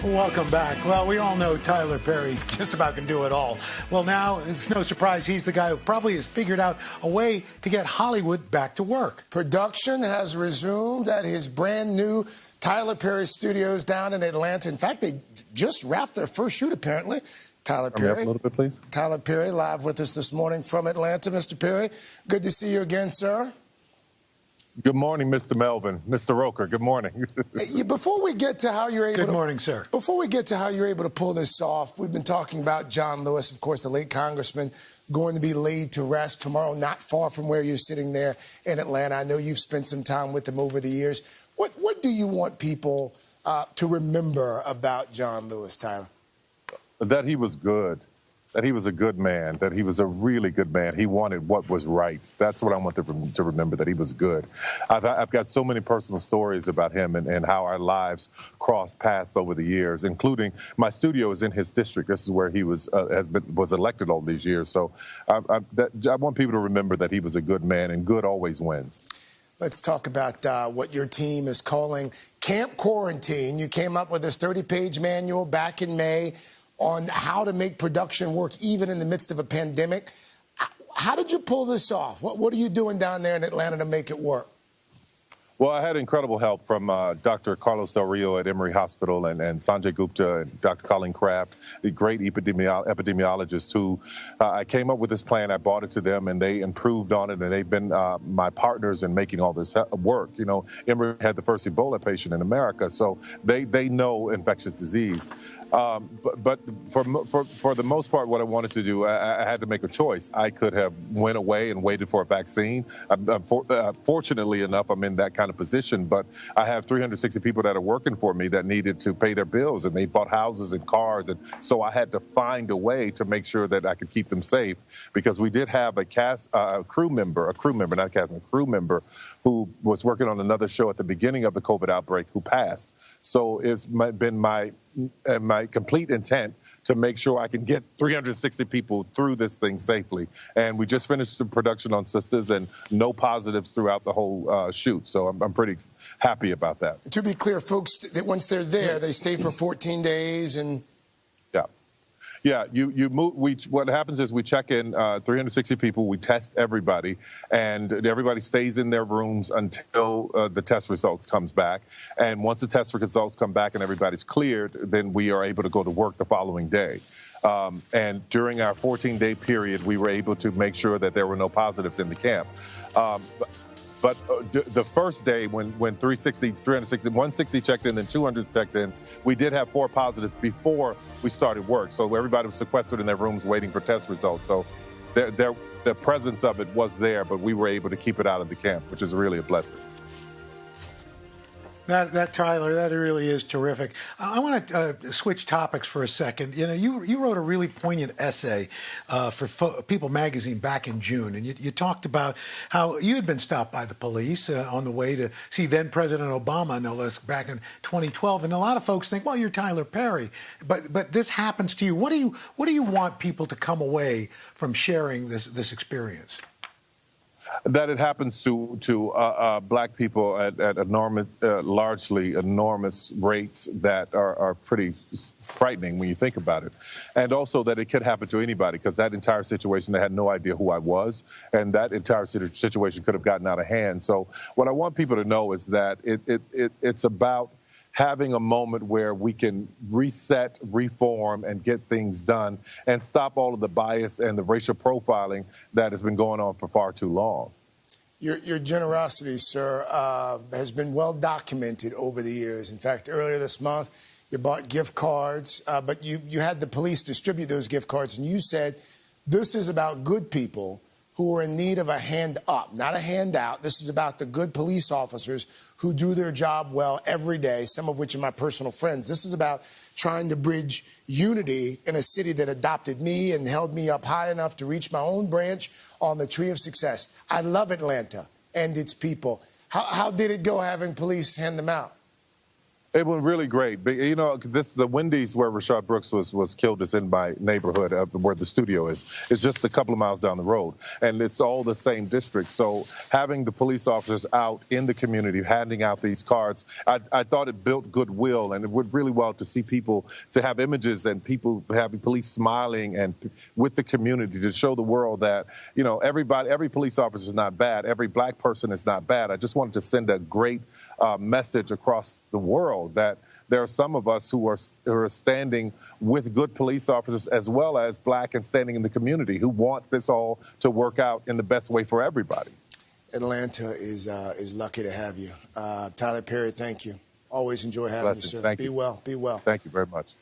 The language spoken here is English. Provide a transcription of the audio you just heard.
Welcome back. Well, we all know Tyler Perry just about can do it all. Well, now it's no surprise he's the guy who probably has figured out a way to get Hollywood back to work. Production has resumed at his brand new Tyler Perry Studios down in Atlanta. In fact, they just wrapped their first shoot, apparently. Tyler Perry. A little bit, please. Tyler Perry live with us this morning from Atlanta. Mr. Perry, good to see you again, sir. Good morning, Mr. Melvin. Mr. Roker, good morning. Before we get to how you're able Good morning, sir. Before we get to how you're able to pull this off, we've been talking about John Lewis, of course, the late congressman, going to be laid to rest tomorrow, not far from where you're sitting there in Atlanta. I know you've spent some time with him over the years. What do you want people to remember about John Lewis, Tyler? That he was good, that he was a good man, that he was a really good man. He wanted what was right. That's what I want to remember, that he was good. I've got so many personal stories about him and how our lives crossed paths over the years, including my studio is in his district. This is where he was elected all these years. So I want people to remember that he was a good man, and good always wins. Let's talk about what your team is calling Camp Quarantine. You came up with this 30-page manual back in May on how to make production work even in the midst of a pandemic. How did you pull this off? What are you doing down there in Atlanta to make it work? Well, I had incredible help from Dr. Carlos Del Rio at Emory Hospital and Sanjay Gupta and Dr. Colleen Kraft, the great epidemiologists who I came up with this plan. I brought it to them, and they improved on it, and they've been my partners in making all this work. You know, Emory had the first Ebola patient in America, so they know infectious disease. But for the most part, what I wanted to do, I had to make a choice. I could have went away and waited for a vaccine. Fortunately enough, I'm in that kind of position, but I have 360 people that are working for me that needed to pay their bills, and they bought houses and cars, and so I had to find a way to make sure that I could keep them safe, because we did have a crew member who was working on another show at the beginning of the COVID outbreak who passed. So it's been my complete intent to make sure I can get 360 people through this thing safely. And we just finished the production on Sisters, and no positives throughout the whole shoot. So I'm pretty happy about that. To be clear, folks, that once they're there, they stay for 14 days and... Yeah, you move. What happens is we check in 360 people. We test everybody, and everybody stays in their rooms until the test results comes back. And once the test results come back and everybody's cleared, then we are able to go to work the following day. And during our 14-day period, we were able to make sure that there were no positives in the camp. But the first day when 160 checked in and 200 checked in, we did have 4 positives before we started work. So everybody was sequestered in their rooms waiting for test results. So the presence of it was there, but we were able to keep it out of the camp, which is really a blessing. That Tyler, that really is terrific. I want to switch topics for a second. You know, you wrote a really poignant essay for People magazine back in June, and you talked about how you had been stopped by the police on the way to see then President Obama, no less, back in 2012. And a lot of folks think, well, you're Tyler Perry, but this happens to you. What do you want people to come away from sharing this experience? That it happens to black people at largely enormous rates that are pretty frightening when you think about it. And also that it could happen to anybody, because that entire situation, they had no idea who I was, and that entire situation could have gotten out of hand. So what I want people to know is that it's about having a moment where we can reset, reform, and get things done and stop all of the bias and the racial profiling that has been going on for far too long. Your generosity, sir, has been well documented over the years. In fact, earlier this month, you bought gift cards, but you had the police distribute those gift cards, and you said this is about good people who are in need of a hand up, not a handout. This is about the good police officers who do their job well every day, some of which are my personal friends. This is about trying to bridge unity in a city that adopted me and held me up high enough to reach my own branch on the tree of success. I love Atlanta and its people. How did it go having police hand them out? It went really great. But, you know, the Wendy's where Rashad Brooks was killed is in my neighborhood where the studio is. It's just a couple of miles down the road, and it's all the same district. So having the police officers out in the community handing out these cards, I thought it built goodwill, and it would really well to see people, to have images and people having police smiling and with the community to show the world that, you know, every police officer is not bad. Every black person is not bad. I just wanted to send a great message across the world that there are some of us who are standing with good police officers as well as black and standing in the community who want this all to work out in the best way for everybody. Atlanta is lucky to have you. Tyler Perry, thank you. Always enjoy having you, sir. Thank you. Be well. Be well. Thank you very much.